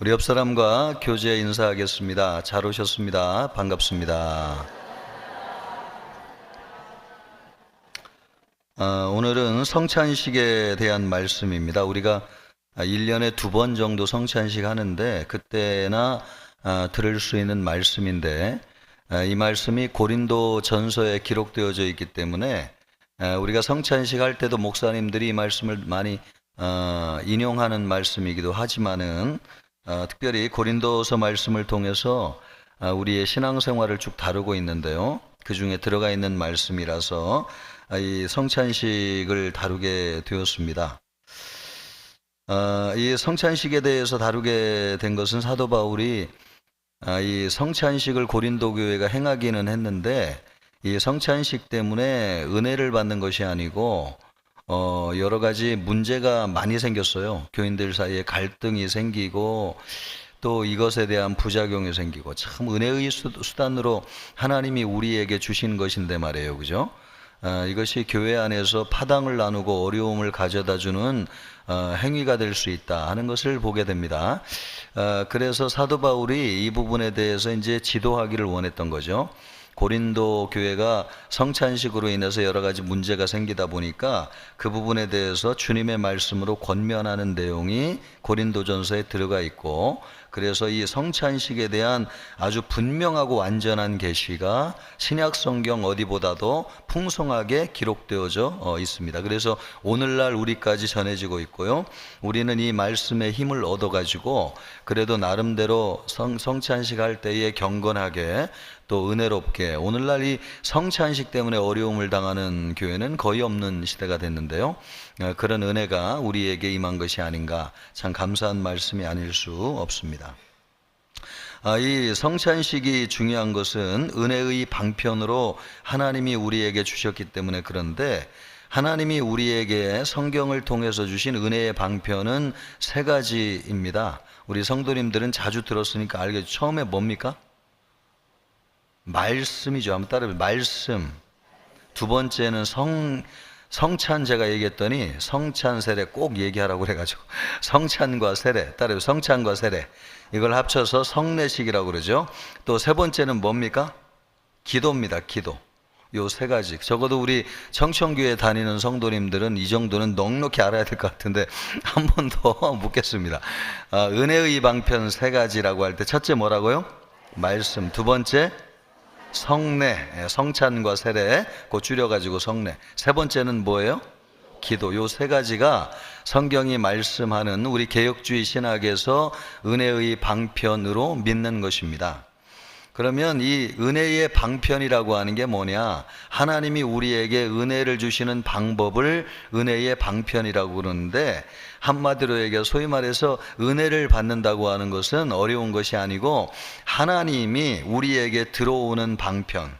우리 옆 사람과 교제 인사하겠습니다. 잘 오셨습니다. 반갑습니다. 오늘은 성찬식에 대한 말씀입니다. 우리가 1년에 2번 정도 성찬식 하는데 그때나 들을 수 있는 말씀인데 이 말씀이 고린도 전서에 기록되어져 있기 때문에 우리가 성찬식 할 때도 목사님들이 이 말씀을 많이 인용하는 말씀이기도 하지만은 특별히 고린도서 말씀을 통해서 우리의 신앙생활을 쭉 다루고 있는데요. 그 중에 들어가 있는 말씀이라서 이 성찬식을 다루게 되었습니다. 이 성찬식에 대해서 다루게 된 것은 사도 바울이 이 성찬식을 고린도 교회가 행하기는 했는데 이 성찬식 때문에 은혜를 받는 것이 아니고 여러 가지 문제가 많이 생겼어요. 교인들 사이에 갈등이 생기고 또 이것에 대한 부작용이 생기고 참 은혜의 수단으로 하나님이 우리에게 주신 것인데 말이에요. 그죠? 이것이 교회 안에서 파당을 나누고 어려움을 가져다주는 행위가 될 수 있다 하는 것을 보게 됩니다. 그래서 사도 바울이 이 부분에 대해서 이제 지도하기를 원했던 거죠. 고린도 교회가 성찬식으로 인해서 여러 가지 문제가 생기다 보니까 그 부분에 대해서 주님의 말씀으로 권면하는 내용이 고린도전서에 들어가 있고, 그래서 이 성찬식에 대한 아주 분명하고 완전한 계시가 신약 성경 어디보다도 풍성하게 기록되어져 있습니다. 그래서 오늘날 우리까지 전해지고 있고요. 우리는 이 말씀의 힘을 얻어가지고 그래도 나름대로 성찬식 할 때에 경건하게 또 은혜롭게, 오늘날 이 성찬식 때문에 어려움을 당하는 교회는 거의 없는 시대가 됐는데요. 그런 은혜가 우리에게 임한 것이 아닌가, 참 감사한 말씀이 아닐 수 없습니다. 이 성찬식이 중요한 것은 은혜의 방편으로 하나님이 우리에게 주셨기 때문에 그런데, 하나님이 우리에게 성경을 통해서 주신 은혜의 방편은 3가지입니다. 우리 성도님들은 자주 들었으니까 알겠죠. 처음에 뭡니까? 말씀이죠. 한번 따라해보세요. 말씀. 두 번째는 성찬, 제가 얘기했더니 성찬 세례 꼭 얘기하라고 그래가지고 성찬과 세례, 따라해보세요. 성찬과 세례, 이걸 합쳐서 성례식이라고 그러죠. 또 3번째는 뭡니까? 기도입니다. 기도. 요 3가지. 적어도 우리 청천교회 다니는 성도님들은 이 정도는 넉넉히 알아야 될 것 같은데 한 번 더 묻겠습니다. 은혜의 방편 3가지라고 할 때 첫째 뭐라고요? 말씀. 두 번째 성례, 성찬과 세례, 그 줄여가지고 성례. 3번째는 뭐예요? 기도. 요 3가지가 성경이 말씀하는 우리 개혁주의 신학에서 은혜의 방편으로 믿는 것입니다. 그러면 이 은혜의 방편이라고 하는 게 뭐냐? 하나님이 우리에게 은혜를 주시는 방법을 은혜의 방편이라고 그러는데, 한마디로 얘기해 소위 말해서 은혜를 받는다고 하는 것은 어려운 것이 아니고 하나님이 우리에게 들어오는 방편,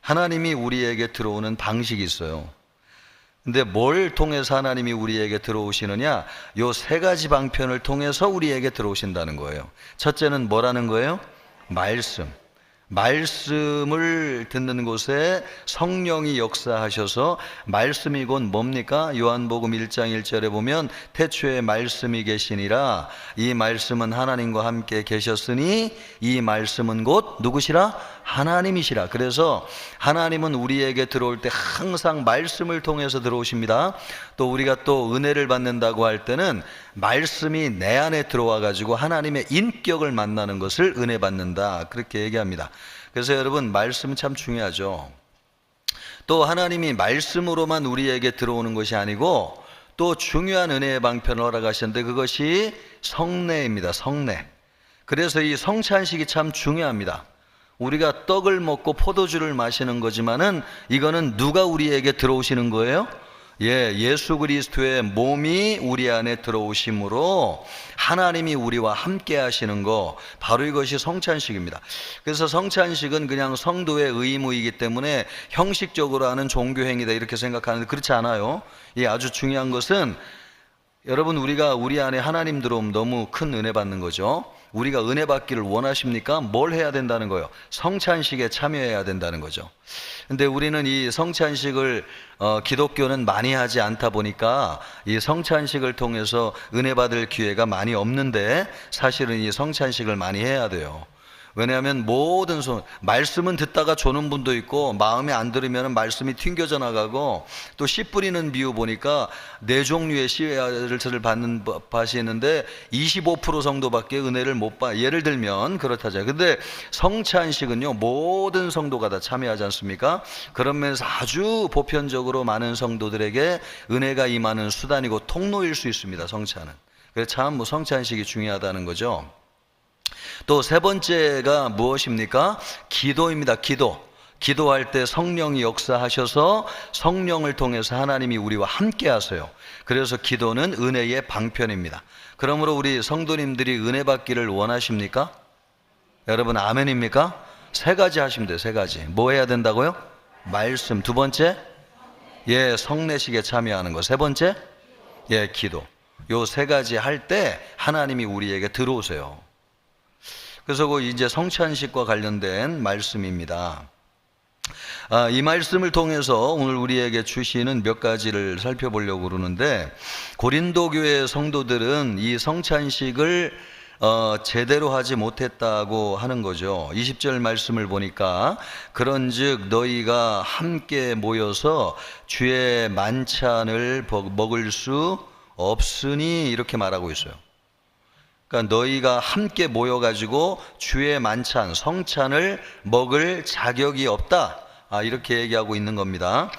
하나님이 우리에게 들어오는 방식이 있어요. 근데 뭘 통해서 하나님이 우리에게 들어오시느냐? 요 3가지 방편을 통해서 우리에게 들어오신다는 거예요. 첫째는 뭐라는 거예요? 말씀. 말씀을 듣는 곳에 성령이 역사하셔서, 말씀이 곧 뭡니까? 요한복음 1장 1절에 보면 태초에 말씀이 계시니라, 이 말씀은 하나님과 함께 계셨으니 이 말씀은 곧 누구시라? 하나님이시라. 그래서 하나님은 우리에게 들어올 때 항상 말씀을 통해서 들어오십니다. 또 우리가 또 은혜를 받는다고 할 때는 말씀이 내 안에 들어와 가지고 하나님의 인격을 만나는 것을 은혜 받는다, 그렇게 얘기합니다. 그래서 여러분, 말씀 참 중요하죠. 또 하나님이 말씀으로만 우리에게 들어오는 것이 아니고 또 중요한 은혜의 방편을 허락하셨는데 그것이 성례입니다. 성례. 그래서 이 성찬식이 참 중요합니다. 우리가 떡을 먹고 포도주를 마시는 거지만은 이거는 누가 우리에게 들어오시는 거예요? 예수 그리스도의 몸이 우리 안에 들어오심으로 하나님이 우리와 함께 하시는 거, 바로 이것이 성찬식입니다. 그래서 성찬식은 그냥 성도의 의무이기 때문에 형식적으로 하는 종교행위다 이렇게 생각하는데 그렇지 않아요. 아주 중요한 것은, 여러분, 우리가 우리 안에 하나님 들어오면 너무 큰 은혜 받는 거죠. 우리가 은혜 받기를 원하십니까? 뭘 해야 된다는 거예요? 성찬식에 참여해야 된다는 거죠. 근데 우리는 이 성찬식을 기독교는 많이 하지 않다 보니까 이 성찬식을 통해서 은혜 받을 기회가 많이 없는데, 사실은 이 성찬식을 많이 해야 돼요. 왜냐하면 모든 말씀은 듣다가 조는 분도 있고, 마음에 안 들으면 말씀이 튕겨져 나가고, 또 씨 뿌리는 비유 보니까 4종류의 씨를 받는 밭이 있는데 25% 정도밖에 은혜를 못 받. 예를 들면 그렇다죠. 근데 성찬식은요, 모든 성도가 다 참여하지 않습니까? 그런 면에서 아주 보편적으로 많은 성도들에게 은혜가 임하는 수단이고 통로일 수 있습니다, 성찬은. 그래서 참 성찬식이 중요하다는 거죠. 또 세 번째가 무엇입니까? 기도입니다. 기도할 때 성령이 역사하셔서 성령을 통해서 하나님이 우리와 함께 하세요. 그래서 기도는 은혜의 방편입니다. 그러므로 우리 성도님들이 은혜 받기를 원하십니까? 여러분 아멘입니까? 3가지 하시면 돼요. 3가지. 뭐 해야 된다고요? 말씀. 2번째, 성례식에 참여하는 거. 3번째, 기도. 요 3가지 할 때 하나님이 우리에게 들어오세요. 그래서 이제 성찬식과 관련된 말씀입니다. 이 말씀을 통해서 오늘 우리에게 주시는 몇 가지를 살펴보려고 그러는데, 고린도 교회 성도들은 이 성찬식을 제대로 하지 못했다고 하는 거죠. 20절 말씀을 보니까 그런즉 너희가 함께 모여서 주의 만찬을 먹을 수 없으니, 이렇게 말하고 있어요. 그러니까 너희가 함께 모여가지고 주의 만찬, 성찬을 먹을 자격이 없다, 이렇게 얘기하고 있는 겁니다.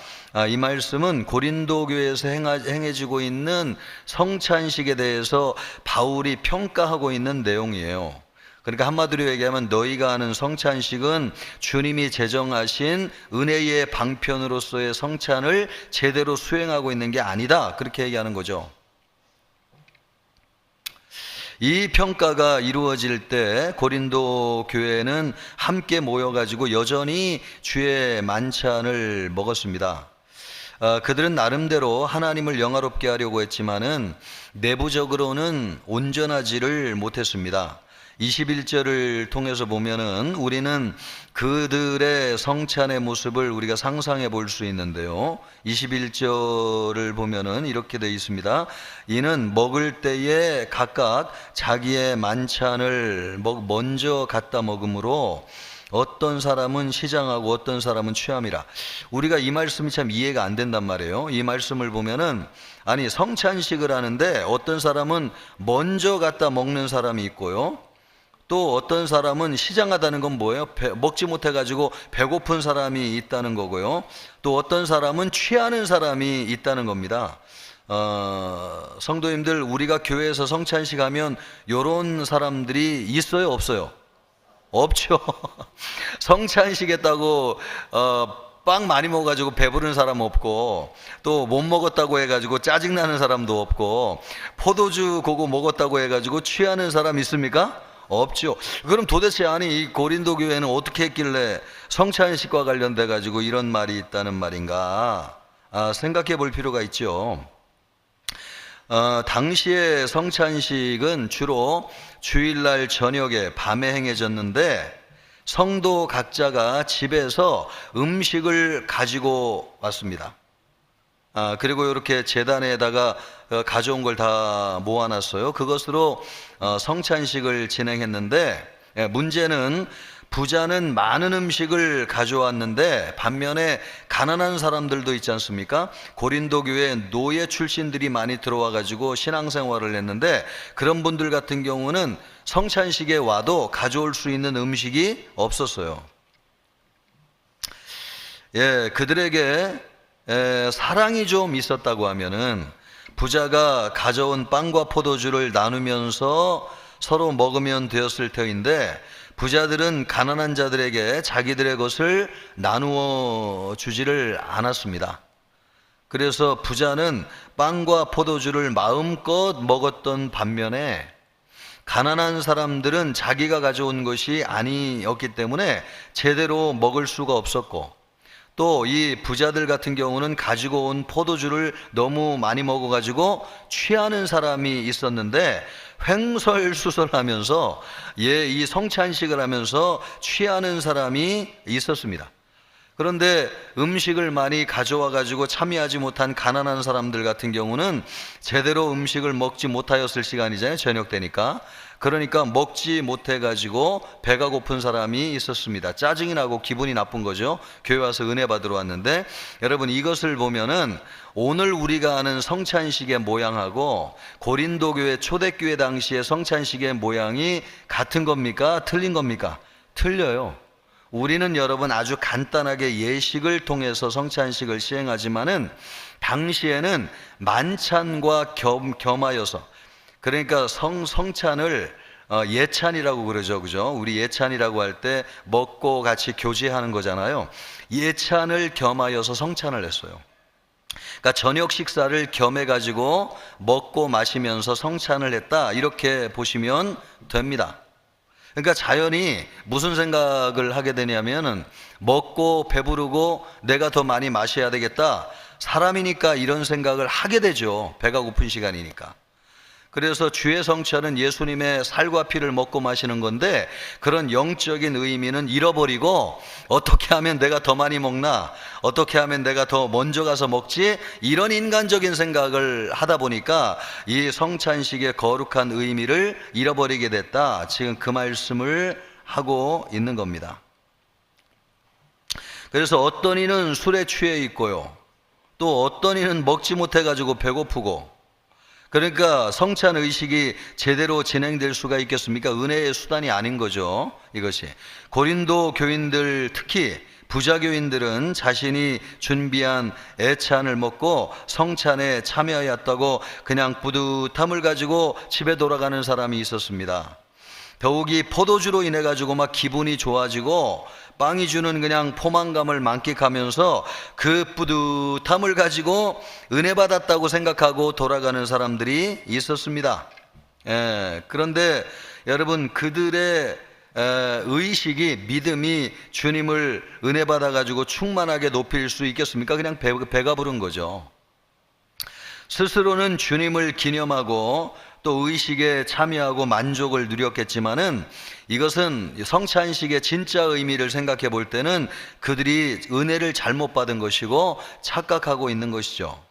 이 말씀은 고린도 교회에서 행해지고 있는 성찬식에 대해서 바울이 평가하고 있는 내용이에요. 그러니까 한마디로 얘기하면 너희가 하는 성찬식은 주님이 제정하신 은혜의 방편으로서의 성찬을 제대로 수행하고 있는 게 아니다, 그렇게 얘기하는 거죠. 이 평가가 이루어질 때 고린도 교회는 함께 모여가지고 여전히 주의 만찬을 먹었습니다. 그들은 나름대로 하나님을 영화롭게 하려고 했지만은 내부적으로는 온전하지를 못했습니다. 21절을 통해서 보면은 우리는 그들의 성찬의 모습을 우리가 상상해 볼 수 있는데요. 21절을 보면은 이렇게 되어 있습니다. 이는 먹을 때에 각각 자기의 만찬을 먼저 갖다 먹음으로 어떤 사람은 시장하고 어떤 사람은 취함이라. 우리가 이 말씀이 참 이해가 안 된단 말이에요. 이 말씀을 보면은 아니 성찬식을 하는데 어떤 사람은 먼저 갖다 먹는 사람이 있고요, 또 어떤 사람은 시장하다는 건 뭐예요? 먹지 못해가지고 배고픈 사람이 있다는 거고요, 또 어떤 사람은 취하는 사람이 있다는 겁니다. 성도님들, 우리가 교회에서 성찬식 하면 이런 사람들이 있어요, 없어요? 없죠. 성찬식 했다고 빵 많이 먹어가지고 배부른 사람 없고, 또 못 먹었다고 해가지고 짜증나는 사람도 없고, 포도주 그거 먹었다고 해가지고 취하는 사람 있습니까? 없죠. 그럼 도대체 이 고린도 교회는 어떻게 했길래 성찬식과 관련돼 가지고 이런 말이 있다는 말인가 생각해 볼 필요가 있죠. 당시의 성찬식은 주로 주일날 저녁에 밤에 행해졌는데, 성도 각자가 집에서 음식을 가지고 왔습니다. 그리고 이렇게 제단에다가 가져온 걸 다 모아놨어요. 그것으로 성찬식을 진행했는데, 문제는 부자는 많은 음식을 가져왔는데 반면에 가난한 사람들도 있지 않습니까? 고린도 교회에 노예 출신들이 많이 들어와 가지고 신앙생활을 했는데, 그런 분들 같은 경우는 성찬식에 와도 가져올 수 있는 음식이 없었어요. 그들에게 사랑이 좀 있었다고 하면은 부자가 가져온 빵과 포도주를 나누면서 서로 먹으면 되었을 터인데, 부자들은 가난한 자들에게 자기들의 것을 나누어 주지를 않았습니다. 그래서 부자는 빵과 포도주를 마음껏 먹었던 반면에 가난한 사람들은 자기가 가져온 것이 아니었기 때문에 제대로 먹을 수가 없었고, 또 이 부자들 같은 경우는 가지고 온 포도주를 너무 많이 먹어가지고 취하는 사람이 있었는데, 횡설수설하면서 이 성찬식을 하면서 취하는 사람이 있었습니다. 그런데 음식을 많이 가져와 가지고 참여하지 못한 가난한 사람들 같은 경우는 제대로 음식을 먹지 못하였을 시간이잖아요. 저녁 때니까. 그러니까 먹지 못해 가지고 배가 고픈 사람이 있었습니다. 짜증이 나고 기분이 나쁜 거죠. 교회 와서 은혜 받으러 왔는데, 여러분 이것을 보면은 오늘 우리가 아는 성찬식의 모양하고 고린도 교회 초대교회 당시의 성찬식의 모양이 같은 겁니까? 틀린 겁니까? 틀려요. 우리는 여러분 아주 간단하게 예식을 통해서 성찬식을 시행하지만은 당시에는 만찬과 겸하여서, 그러니까 성찬을 예찬이라고 그러죠, 그죠? 우리 예찬이라고 할 때 먹고 같이 교제하는 거잖아요. 예찬을 겸하여서 성찬을 했어요. 그러니까 저녁 식사를 겸해 가지고 먹고 마시면서 성찬을 했다, 이렇게 보시면 됩니다. 그러니까 자연히 무슨 생각을 하게 되냐면은 먹고 배부르고 내가 더 많이 마셔야 되겠다, 사람이니까 이런 생각을 하게 되죠. 배가 고픈 시간이니까. 그래서 주의 성찬은 예수님의 살과 피를 먹고 마시는 건데, 그런 영적인 의미는 잃어버리고 어떻게 하면 내가 더 많이 먹나, 어떻게 하면 내가 더 먼저 가서 먹지, 이런 인간적인 생각을 하다 보니까 이 성찬식의 거룩한 의미를 잃어버리게 됐다, 지금 그 말씀을 하고 있는 겁니다. 그래서 어떤 이는 술에 취해 있고요, 또 어떤 이는 먹지 못해 가지고 배고프고, 그러니까 성찬 의식이 제대로 진행될 수가 있겠습니까? 은혜의 수단이 아닌 거죠, 이것이. 고린도 교인들, 특히 부자 교인들은 자신이 준비한 애찬을 먹고 성찬에 참여하였다고 그냥 뿌듯함을 가지고 집에 돌아가는 사람이 있었습니다. 더욱이 포도주로 인해 가지고 막 기분이 좋아지고 빵이 주는 그냥 포만감을 만끽하면서 그 뿌듯함을 가지고 은혜 받았다고 생각하고 돌아가는 사람들이 있었습니다. 그런데 여러분, 그들의 의식이, 믿음이 주님을 은혜 받아 가지고 충만하게 높일 수 있겠습니까? 그냥 배가 부른 거죠. 스스로는 주님을 기념하고 또 의식에 참여하고 만족을 누렸겠지만은, 이것은 성찬식의 진짜 의미를 생각해 볼 때는 그들이 은혜를 잘못 받은 것이고 착각하고 있는 것이죠.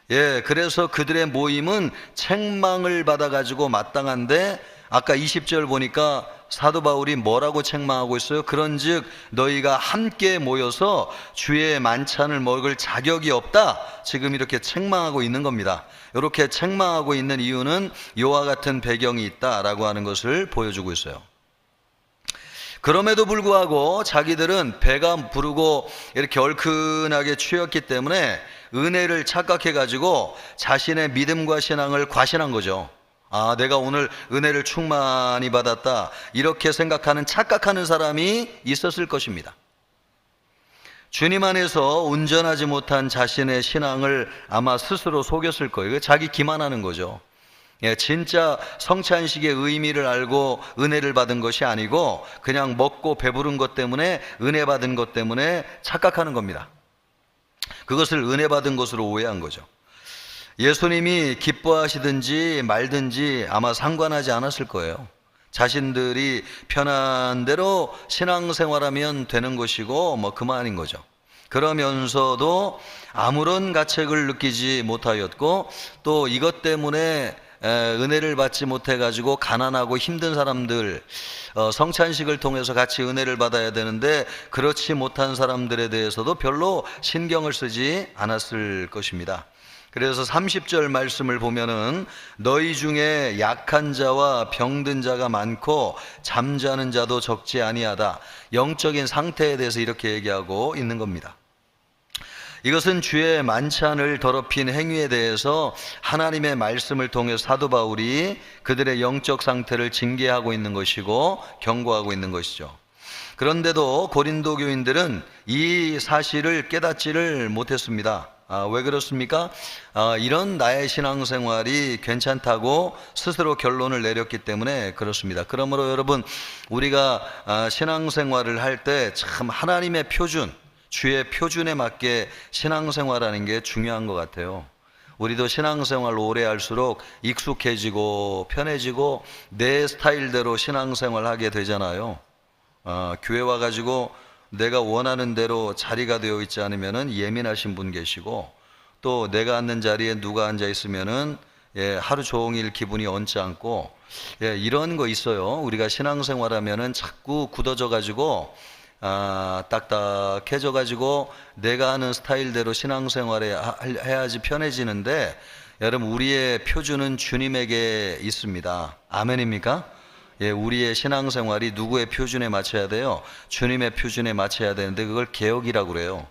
그래서 그들의 모임은 책망을 받아가지고 마땅한데, 아까 20절 보니까 사도 바울이 뭐라고 책망하고 있어요? 그런즉 너희가 함께 모여서 주의 만찬을 먹을 자격이 없다, 지금 이렇게 책망하고 있는 겁니다. 이렇게 책망하고 있는 이유는 이와 같은 배경이 있다라고 하는 것을 보여주고 있어요. 그럼에도 불구하고 자기들은 배가 부르고 이렇게 얼큰하게 취했기 때문에 은혜를 착각해 가지고 자신의 믿음과 신앙을 과신한 거죠. 내가 오늘 은혜를 충만히 받았다, 이렇게 생각하는, 착각하는 사람이 있었을 것입니다. 주님 안에서 온전하지 못한 자신의 신앙을 아마 스스로 속였을 거예요. 자기 기만하는 거죠. 진짜 성찬식의 의미를 알고 은혜를 받은 것이 아니고 그냥 먹고 배부른 것 때문에, 은혜 받은 것 때문에 착각하는 겁니다. 그것을 은혜 받은 것으로 오해한 거죠. 예수님이 기뻐하시든지 말든지 아마 상관하지 않았을 거예요. 자신들이 편한 대로 신앙생활하면 되는 것이고 뭐 그만인 거죠. 그러면서도 아무런 가책을 느끼지 못하였고, 또 이것 때문에 은혜를 받지 못해 가지고 가난하고 힘든 사람들, 성찬식을 통해서 같이 은혜를 받아야 되는데 그렇지 못한 사람들에 대해서도 별로 신경을 쓰지 않았을 것입니다. 그래서 30절 말씀을 보면은 너희 중에 약한 자와 병든 자가 많고 잠자는 자도 적지 아니하다, 영적인 상태에 대해서 이렇게 얘기하고 있는 겁니다. 이것은 주의 만찬을 더럽힌 행위에 대해서 하나님의 말씀을 통해 사도 바울이 그들의 영적 상태를 징계하고 있는 것이고 경고하고 있는 것이죠. 그런데도 고린도 교인들은 이 사실을 깨닫지를 못했습니다. 왜 그렇습니까? 이런 나의 신앙생활이 괜찮다고 스스로 결론을 내렸기 때문에 그렇습니다. 그러므로 여러분, 우리가 신앙생활을 할 때 참 하나님의 표준, 주의 표준에 맞게 신앙생활하는 게 중요한 것 같아요. 우리도 신앙생활 오래 할수록 익숙해지고 편해지고 내 스타일대로 신앙생활 하게 되잖아요. 교회 와가지고 내가 원하는 대로 자리가 되어 있지 않으면은 예민하신 분 계시고, 또 내가 앉는 자리에 누가 앉아 있으면은 하루 종일 기분이 언짢지 않고, 이런 거 있어요. 우리가 신앙생활하면은 자꾸 굳어져 가지고 딱딱해져 가지고 내가 하는 스타일대로 신앙생활에 해야지 편해지는데, 여러분 우리의 표준은 주님에게 있습니다. 아멘입니까? 우리의 신앙생활이 누구의 표준에 맞춰야 돼요? 주님의 표준에 맞춰야 되는데, 그걸 개혁이라고 그래요.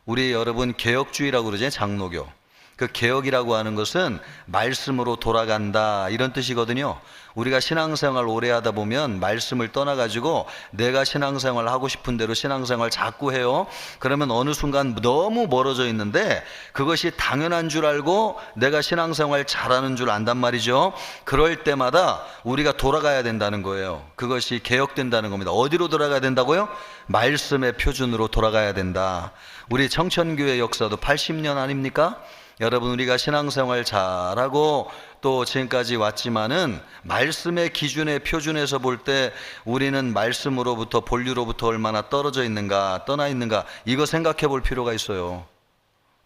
우리 여러분 개혁주의라고 그러죠, 장로교. 그 개혁이라고 하는 것은 말씀으로 돌아간다, 이런 뜻이거든요. 우리가 신앙생활 오래 하다 보면 말씀을 떠나가지고 내가 신앙생활 하고 싶은 대로 신앙생활 자꾸 해요. 그러면 어느 순간 너무 멀어져 있는데 그것이 당연한 줄 알고 내가 신앙생활 잘하는 줄 안단 말이죠. 그럴 때마다 우리가 돌아가야 된다는 거예요. 그것이 개혁된다는 겁니다. 어디로 돌아가야 된다고요? 말씀의 표준으로 돌아가야 된다. 우리 청천교회 역사도 80년 아닙니까? 여러분 우리가 신앙생활 잘하고 또 지금까지 왔지만은 말씀의 기준의 표준에서 볼 때 우리는 말씀으로부터, 본류로부터 얼마나 떨어져 있는가, 떠나 있는가, 이거 생각해 볼 필요가 있어요.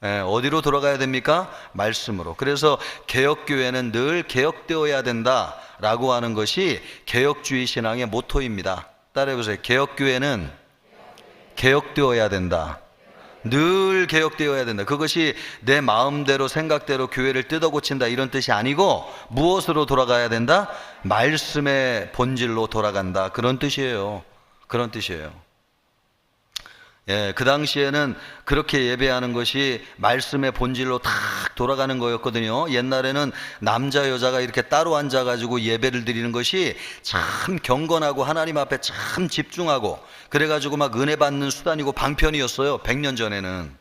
어디로 돌아가야 됩니까? 말씀으로. 그래서 개혁교회는 늘 개혁되어야 된다라고 하는 것이 개혁주의 신앙의 모토입니다. 따라해보세요. 개혁교회는 개혁되어야 된다. 늘 개혁되어야 된다. 그것이 내 마음대로 생각대로 교회를 뜯어 고친다, 이런 뜻이 아니고 무엇으로 돌아가야 된다? 말씀의 본질로 돌아간다, 그런 뜻이에요. 그런 뜻이에요. 그 당시에는 그렇게 예배하는 것이 말씀의 본질로 탁 돌아가는 거였거든요. 옛날에는 남자 여자가 이렇게 따로 앉아가지고 예배를 드리는 것이 참 경건하고 하나님 앞에 참 집중하고 그래가지고 막 은혜 받는 수단이고 방편이었어요. 100년 전에는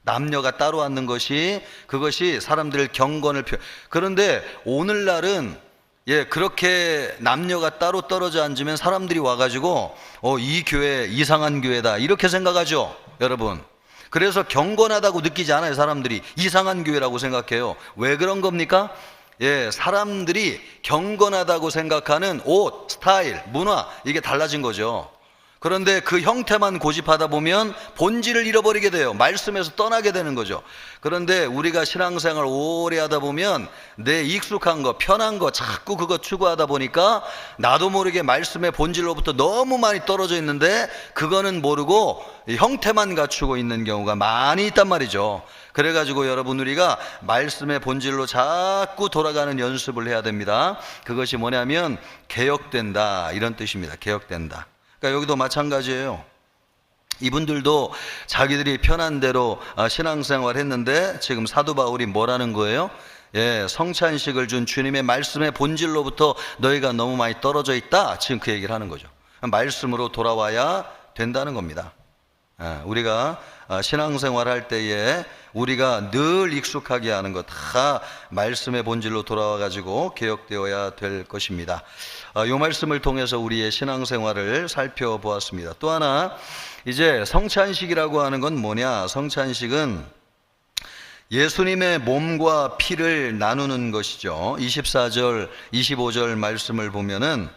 남녀가 따로 앉는 것이, 그것이 사람들 경건을 그런데 오늘날은 그렇게 남녀가 따로 떨어져 앉으면 사람들이 와가지고 이 교회 이상한 교회다, 이렇게 생각하죠, 여러분. 그래서 경건하다고 느끼지 않아요. 사람들이 이상한 교회라고 생각해요. 왜 그런 겁니까? 사람들이 경건하다고 생각하는 옷, 스타일, 문화, 이게 달라진 거죠. 그런데 그 형태만 고집하다 보면 본질을 잃어버리게 돼요. 말씀에서 떠나게 되는 거죠. 그런데 우리가 신앙생활 오래 하다 보면 내 익숙한 거, 편한 거 자꾸 그거 추구하다 보니까 나도 모르게 말씀의 본질로부터 너무 많이 떨어져 있는데 그거는 모르고 형태만 갖추고 있는 경우가 많이 있단 말이죠. 그래가지고 여러분 우리가 말씀의 본질로 자꾸 돌아가는 연습을 해야 됩니다. 그것이 뭐냐면 개혁된다, 이런 뜻입니다. 개혁된다. 그러니까 여기도 마찬가지예요. 이분들도 자기들이 편한 대로 신앙생활 했는데 지금 사도 바울이 뭐라는 거예요? 성찬식을 준 주님의 말씀의 본질로부터 너희가 너무 많이 떨어져 있다, 지금 그 얘기를 하는 거죠. 말씀으로 돌아와야 된다는 겁니다. 우리가 신앙생활 할 때에 우리가 늘 익숙하게 하는 것 다 말씀의 본질로 돌아와 가지고 개혁되어야 될 것입니다. 이 말씀을 통해서 우리의 신앙생활을 살펴보았습니다. 또 하나, 이제 성찬식이라고 하는 건 뭐냐? 성찬식은 예수님의 몸과 피를 나누는 것이죠. 24절, 25절 말씀을 보면은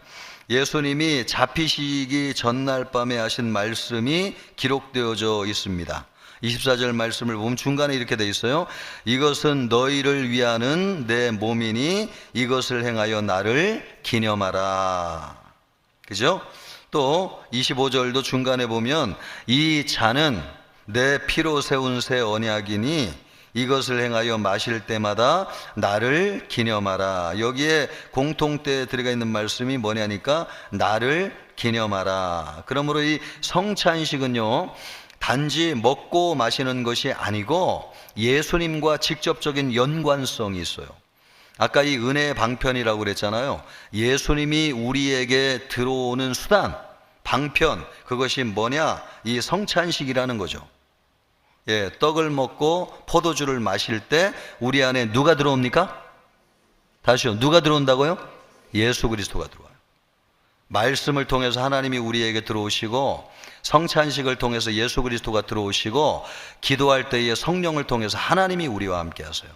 예수님이 잡히시기 전날 밤에 하신 말씀이 기록되어져 있습니다. 24절 말씀을 보면 중간에 이렇게 돼 있어요. 이것은 너희를 위하는 내 몸이니 이것을 행하여 나를 기념하라. 그죠? 또 25절도 중간에 보면 이 잔은 내 피로 세운 새 언약이니 이것을 행하여 마실 때마다 나를 기념하라. 여기에 공통되어 들어가 있는 말씀이 뭐냐니까 나를 기념하라. 그러므로 이 성찬식은요, 단지 먹고 마시는 것이 아니고 예수님과 직접적인 연관성이 있어요. 아까 이 은혜의 방편이라고 그랬잖아요. 예수님이 우리에게 들어오는 수단, 방편, 그것이 뭐냐? 이 성찬식이라는 거죠. 떡을 먹고 포도주를 마실 때 우리 안에 누가 들어옵니까? 다시요, 누가 들어온다고요? 예수 그리스도가 들어와요. 말씀을 통해서 하나님이 우리에게 들어오시고, 성찬식을 통해서 예수 그리스도가 들어오시고, 기도할 때에 성령을 통해서 하나님이 우리와 함께 하세요.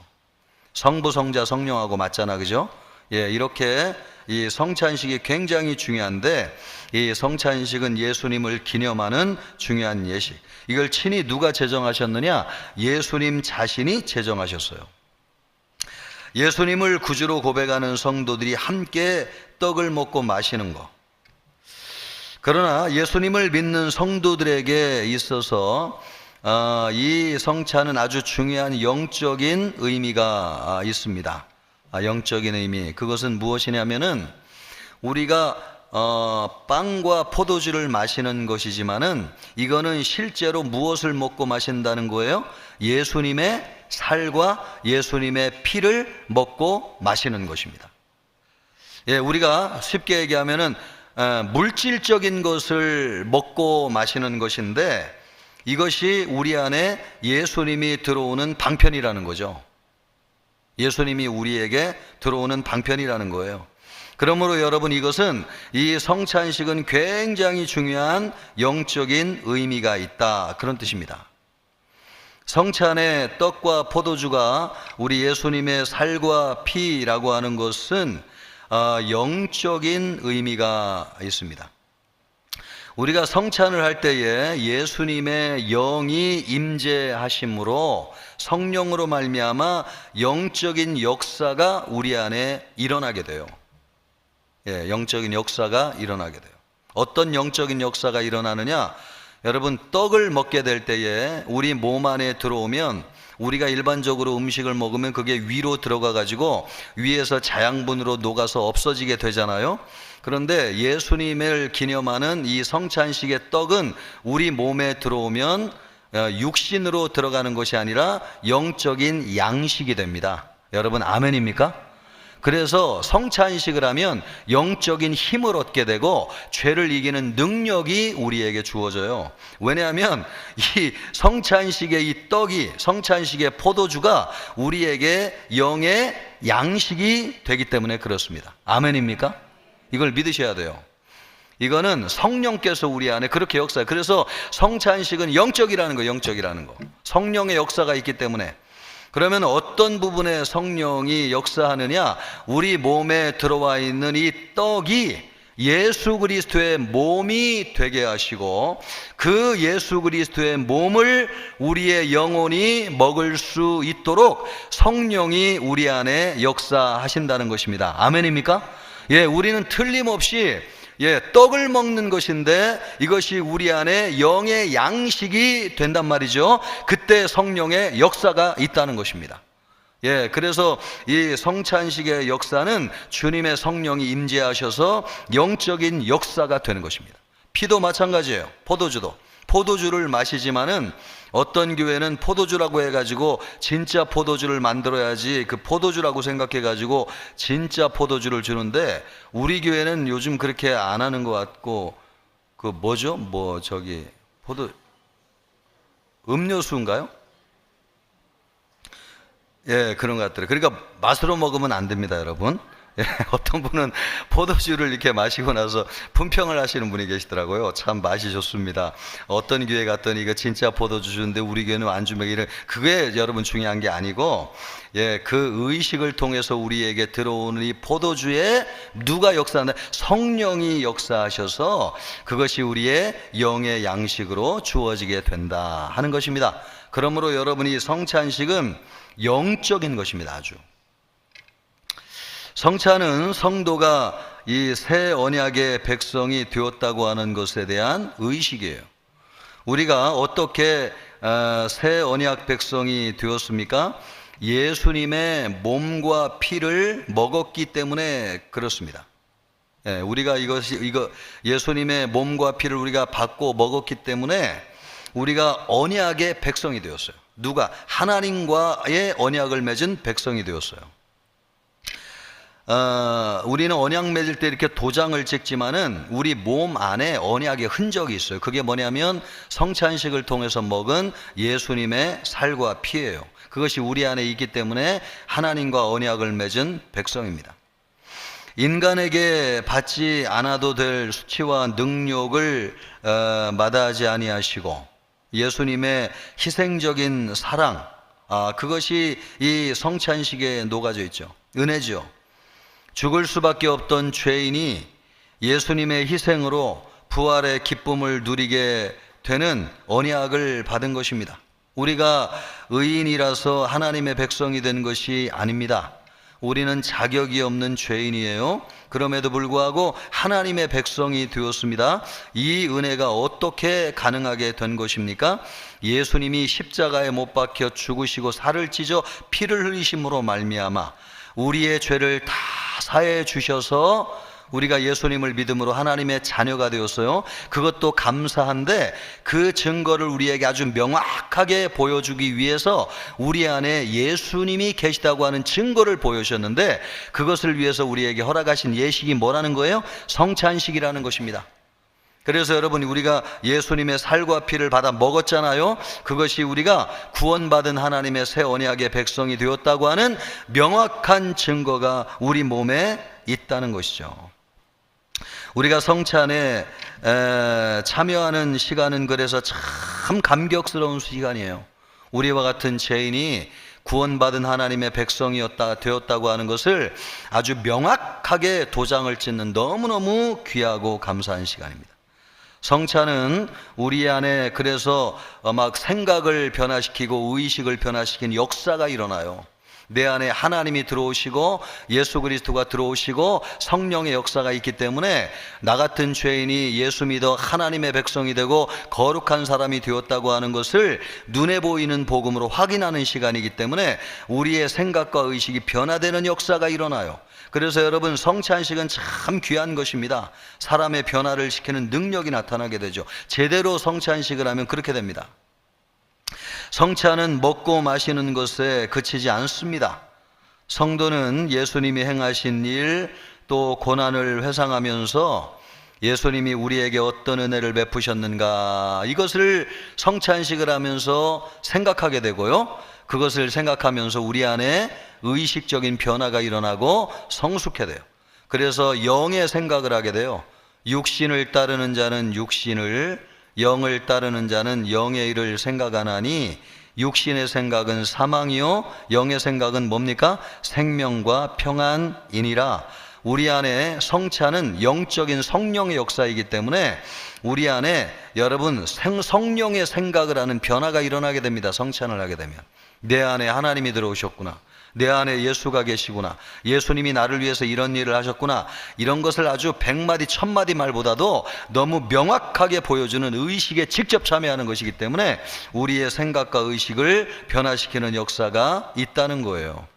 성부, 성자, 성령하고 맞잖아, 그죠? 예, 이렇게 이 성찬식이 굉장히 중요한데, 이 성찬식은 예수님을 기념하는 중요한 예식. 이걸 친히 누가 제정하셨느냐? 예수님 자신이 제정하셨어요. 예수님을 구주로 고백하는 성도들이 함께 떡을 먹고 마시는 것. 그러나 예수님을 믿는 성도들에게 있어서 이 성찬은 아주 중요한 영적인 의미가 있습니다. 영적인 의미. 그것은 무엇이냐면은 우리가 빵과 포도주를 마시는 것이지만은 이거는 실제로 무엇을 먹고 마신다는 거예요? 예수님의 살과 예수님의 피를 먹고 마시는 것입니다. 예, 우리가 쉽게 얘기하면은 물질적인 것을 먹고 마시는 것인데 이것이 우리 안에 예수님이 들어오는 방편이라는 거죠. 예수님이 우리에게 들어오는 방편이라는 거예요. 그러므로 여러분, 이것은 이 성찬식은 굉장히 중요한 영적인 의미가 있다, 그런 뜻입니다. 성찬의 떡과 포도주가 우리 예수님의 살과 피라고 하는 것은 영적인 의미가 있습니다. 우리가 성찬을 할 때에 예수님의 영이 임재하심으로 성령으로 말미암아 영적인 역사가 우리 안에 일어나게 돼요. 예, 영적인 역사가 일어나게 돼요. 어떤 영적인 역사가 일어나느냐? 여러분, 떡을 먹게 될 때에 우리 몸 안에 들어오면 우리가 일반적으로 음식을 먹으면 그게 위로 들어가 가지고 위에서 자양분으로 녹아서 없어지게 되잖아요. 그런데 예수님을 기념하는 이 성찬식의 떡은 우리 몸에 들어오면 육신으로 들어가는 것이 아니라 영적인 양식이 됩니다. 여러분, 아멘입니까? 그래서 성찬식을 하면 영적인 힘을 얻게 되고 죄를 이기는 능력이 우리에게 주어져요. 왜냐하면 이 성찬식의 이 떡이, 성찬식의 포도주가 우리에게 영의 양식이 되기 때문에 그렇습니다. 아멘입니까? 이걸 믿으셔야 돼요. 이거는 성령께서 우리 안에 그렇게 역사해요. 그래서 성찬식은 영적이라는 거, 영적이라는 거. 성령의 역사가 있기 때문에. 그러면 어떤 부분에 성령이 역사하느냐? 우리 몸에 들어와 있는 이 떡이 예수 그리스도의 몸이 되게 하시고 그 예수 그리스도의 몸을 우리의 영혼이 먹을 수 있도록 성령이 우리 안에 역사하신다는 것입니다. 아멘입니까? 예, 우리는 틀림없이 떡을 먹는 것인데 이것이 우리 안에 영의 양식이 된단 말이죠. 그때 성령의 역사가 있다는 것입니다. 예, 그래서 이 성찬식의 역사는 주님의 성령이 임재하셔서 영적인 역사가 되는 것입니다. 피도 마찬가지예요. 포도주를 마시지만은 어떤 교회는 포도주라고 해가지고 진짜 포도주를 만들어야지 그 포도주라고 생각해가지고 진짜 포도주를 주는데 우리 교회는 요즘 그렇게 안 하는 것 같고 음료수인가요? 예, 그런 것 같더라고요. 그러니까 맛으로 먹으면 안 됩니다, 여러분. 예, 어떤 분은 포도주를 이렇게 마시고 나서 품평을 하시는 분이 계시더라고요. 참 맛이 좋습니다. 어떤 교회 갔더니 이거 진짜 포도주 주는데 우리 교회는 안주 먹이를, 그게 여러분 중요한 게 아니고, 예, 그 의식을 통해서 우리에게 들어오는 이 포도주에 누가 역사하나? 성령이 역사하셔서 그것이 우리의 영의 양식으로 주어지게 된다 하는 것입니다. 그러므로 여러분이 성찬식은 영적인 것입니다. 아주. 성찬은 성도가 이 새 언약의 백성이 되었다고 하는 것에 대한 의식이에요. 우리가 어떻게 새 언약 백성이 되었습니까? 예수님의 몸과 피를 먹었기 때문에 그렇습니다. 예, 우리가 예수님의 몸과 피를 우리가 받고 먹었기 때문에 우리가 언약의 백성이 되었어요. 누가? 하나님과의 언약을 맺은 백성이 되었어요. 우리는 언약 맺을 때 이렇게 도장을 찍지만은 우리 몸 안에 언약의 흔적이 있어요. 그게 뭐냐면 성찬식을 통해서 먹은 예수님의 살과 피예요. 그것이 우리 안에 있기 때문에 하나님과 언약을 맺은 백성입니다. 인간에게 받지 않아도 될 수치와 능력을 마다하지 아니하시고 예수님의 희생적인 사랑, 그것이 이 성찬식에 녹아져 있죠. 은혜죠. 죽을 수밖에 없던 죄인이 예수님의 희생으로 부활의 기쁨을 누리게 되는 언약을 받은 것입니다. 우리가 의인이라서 하나님의 백성이 된 것이 아닙니다. 우리는 자격이 없는 죄인이에요. 그럼에도 불구하고 하나님의 백성이 되었습니다. 이 은혜가 어떻게 가능하게 된 것입니까? 예수님이 십자가에 못 박혀 죽으시고 살을 찢어 피를 흘리심으로 말미암아 우리의 죄를 다 사해 주셔서 우리가 예수님을 믿음으로 하나님의 자녀가 되었어요. 그것도 감사한데 그 증거를 우리에게 아주 명확하게 보여주기 위해서 우리 안에 예수님이 계시다고 하는 증거를 보여주셨는데, 그것을 위해서 우리에게 허락하신 예식이 뭐라는 거예요? 성찬식이라는 것입니다. 그래서 여러분, 우리가 예수님의 살과 피를 받아 먹었잖아요. 그것이 우리가 구원받은 하나님의 새 언약의 백성이 되었다고 하는 명확한 증거가 우리 몸에 있다는 것이죠. 우리가 성찬에 참여하는 시간은 그래서 참 감격스러운 시간이에요. 우리와 같은 죄인이 구원받은 하나님의 백성이 되었다고 하는 것을 아주 명확하게 도장을 찍는 너무너무 귀하고 감사한 시간입니다. 성찬은 우리 안에 그래서 막 생각을 변화시키고 의식을 변화시키는 역사가 일어나요. 내 안에 하나님이 들어오시고 예수 그리스도가 들어오시고 성령의 역사가 있기 때문에 나 같은 죄인이 예수 믿어 하나님의 백성이 되고 거룩한 사람이 되었다고 하는 것을 눈에 보이는 복음으로 확인하는 시간이기 때문에 우리의 생각과 의식이 변화되는 역사가 일어나요. 그래서 여러분, 성찬식은 참 귀한 것입니다. 사람의 변화를 시키는 능력이 나타나게 되죠. 제대로 성찬식을 하면 그렇게 됩니다. 성찬은 먹고 마시는 것에 그치지 않습니다. 성도는 예수님이 행하신 일, 또 고난을 회상하면서 예수님이 우리에게 어떤 은혜를 베푸셨는가, 이것을 성찬식을 하면서 생각하게 되고요. 그것을 생각하면서 우리 안에 의식적인 변화가 일어나고 성숙해 돼요. 그래서 영의 생각을 하게 돼요. 육신을 따르는 자는 육신을, 영을 따르는 자는 영의 일을 생각하나니 육신의 생각은 사망이요 영의 생각은 뭡니까? 생명과 평안이니라. 우리 안에 성찬은 영적인 성령의 역사이기 때문에 우리 안에 여러분 성령의 생각을 하는 변화가 일어나게 됩니다. 성찬을 하게 되면 내 안에 하나님이 들어오셨구나, 내 안에 예수가 계시구나, 예수님이 나를 위해서 이런 일을 하셨구나, 이런 것을 아주 100마디 1000마디 말보다도 너무 명확하게 보여주는 의식에 직접 참여하는 것이기 때문에 우리의 생각과 의식을 변화시키는 역사가 있다는 거예요.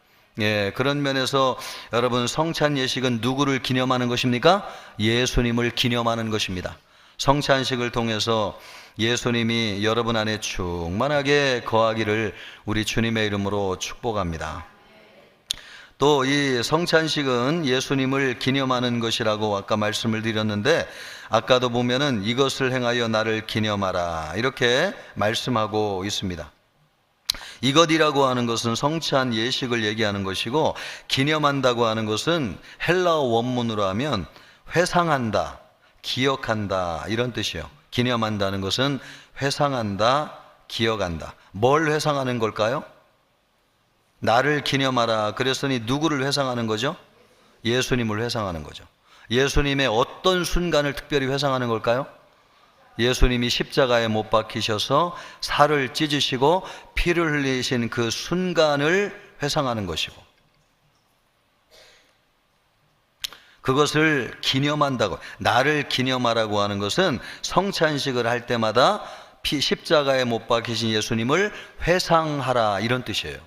그런 면에서 여러분, 성찬 예식은 누구를 기념하는 것입니까? 예수님을 기념하는 것입니다. 성찬식을 통해서 예수님이 여러분 안에 충만하게 거하기를 우리 주님의 이름으로 축복합니다. 또 이 성찬식은 예수님을 기념하는 것이라고 아까 말씀을 드렸는데, 아까도 보면은 이것을 행하여 나를 기념하라 이렇게 말씀하고 있습니다. 이것이라고 하는 것은 성찬 예식을 얘기하는 것이고, 기념한다고 하는 것은 헬라어 원문으로 하면 회상한다, 기억한다 이런 뜻이에요. 기념한다는 것은 회상한다, 기억한다. 뭘 회상하는 걸까요? 나를 기념하라 그랬으니 누구를 회상하는 거죠? 예수님을 회상하는 거죠. 예수님의 어떤 순간을 특별히 회상하는 걸까요? 예수님이 십자가에 못 박히셔서 살을 찢으시고 피를 흘리신 그 순간을 회상하는 것이고, 그것을 기념한다고, 나를 기념하라고 하는 것은 성찬식을 할 때마다 십자가에 못 박히신 예수님을 회상하라 이런 뜻이에요.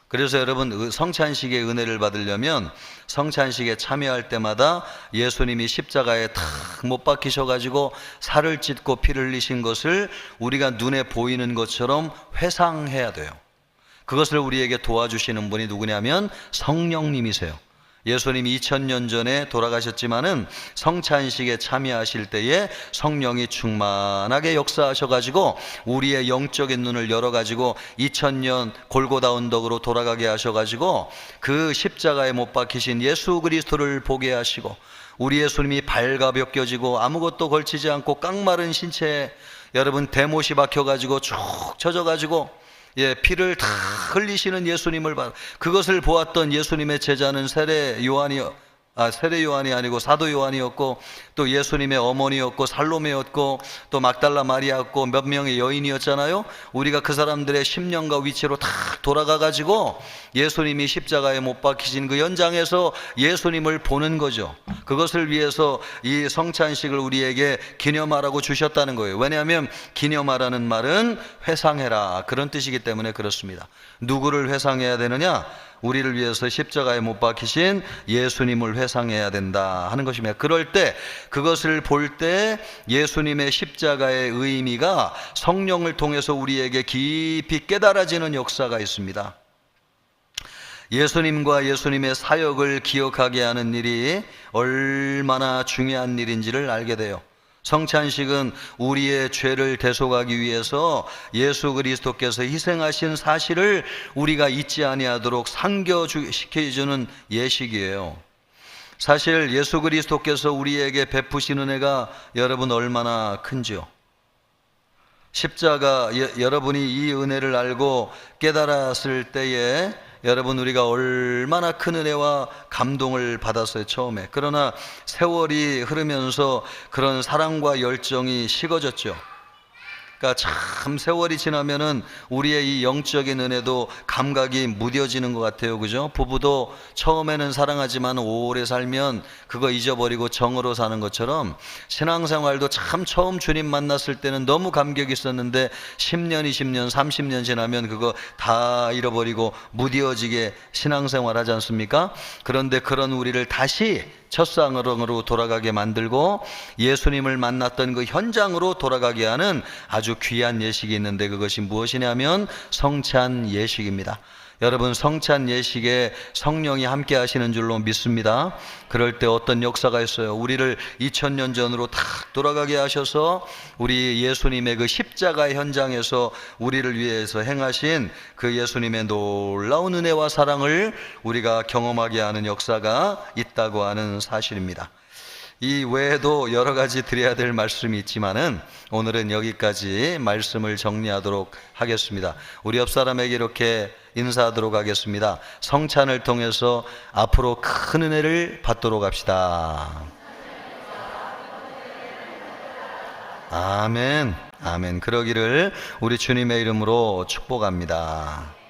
그래서 여러분, 성찬식의 은혜를 받으려면 성찬식에 참여할 때마다 예수님이 십자가에 탁 못 박히셔가지고 살을 찢고 피를 흘리신 것을 우리가 눈에 보이는 것처럼 회상해야 돼요. 그것을 우리에게 도와주시는 분이 누구냐면 성령님이세요. 예수님이 2000년 전에 돌아가셨지만은 성찬식에 참여하실 때에 성령이 충만하게 역사하셔가지고 우리의 영적인 눈을 열어가지고 2000년 골고다 언덕으로 돌아가게 하셔가지고 그 십자가에 못 박히신 예수 그리스도를 보게 하시고, 우리 예수님이 발가 벗겨지고 아무것도 걸치지 않고 깡마른 신체에 여러분 대못이 박혀가지고 쭉 젖어가지고 예, 피를 다 흘리시는 예수님을 그것을 보았던 예수님의 제자는 세례 요한이 아니고 사도 요한이었고, 또 예수님의 어머니였고, 살로메였고, 또 막달라 마리아였고, 몇 명의 여인이었잖아요. 우리가 그 사람들의 심령과 위치로 다 돌아가 가지고 예수님이 십자가에 못 박히신 그 현장에서 예수님을 보는 거죠. 그것을 위해서 이 성찬식을 우리에게 기념하라고 주셨다는 거예요. 왜냐하면 기념하라는 말은 회상해라, 그런 뜻이기 때문에 그렇습니다. 누구를 회상해야 되느냐? 우리를 위해서 십자가에 못 박히신 예수님을 회상해야 된다 하는 것입니다. 그럴 때, 그것을 볼 때 예수님의 십자가의 의미가 성령을 통해서 우리에게 깊이 깨달아지는 역사가 있습니다. 예수님과 예수님의 사역을 기억하게 하는 일이 얼마나 중요한 일인지를 알게 돼요. 성찬식은 우리의 죄를 대속하기 위해서 예수 그리스도께서 희생하신 사실을 우리가 잊지 아니하도록 상기시켜주는 예식이에요. 사실 예수 그리스도께서 우리에게 베푸신 은혜가 여러분 얼마나 큰지요. 십자가, 여러분이 이 은혜를 알고 깨달았을 때에 여러분, 우리가 얼마나 큰 은혜와 감동을 받았어요, 처음에. 그러나 세월이 흐르면서 그런 사랑과 열정이 식어졌죠. 그러니까 참 세월이 지나면은 우리의 이 영적인 은혜도 감각이 무뎌지는 것 같아요. 그죠? 부부도 처음에는 사랑하지만 오래 살면 그거 잊어버리고 정으로 사는 것처럼, 신앙생활도 참 처음 주님 만났을 때는 너무 감격이 있었는데 10년, 20년, 30년 지나면 그거 다 잃어버리고 무뎌지게 신앙생활 하지 않습니까? 그런데 그런 우리를 다시 첫사랑으로 돌아가게 만들고 예수님을 만났던 그 현장으로 돌아가게 하는 아주 귀한 예식이 있는데, 그것이 무엇이냐면 성찬 예식입니다. 여러분, 성찬 예식에 성령이 함께 하시는 줄로 믿습니다. 그럴 때 어떤 역사가 있어요. 우리를 2000년 전으로 탁 돌아가게 하셔서 우리 예수님의 그 십자가의 현장에서 우리를 위해서 행하신 그 예수님의 놀라운 은혜와 사랑을 우리가 경험하게 하는 역사가 있다고 하는 사실입니다. 이 외에도 여러 가지 드려야 될 말씀이 있지만은 오늘은 여기까지 말씀을 정리하도록 하겠습니다. 우리 옆 사람에게 이렇게 인사하도록 하겠습니다. 성찬을 통해서 앞으로 큰 은혜를 받도록 합시다. 아멘, 아멘. 그러기를 우리 주님의 이름으로 축복합니다.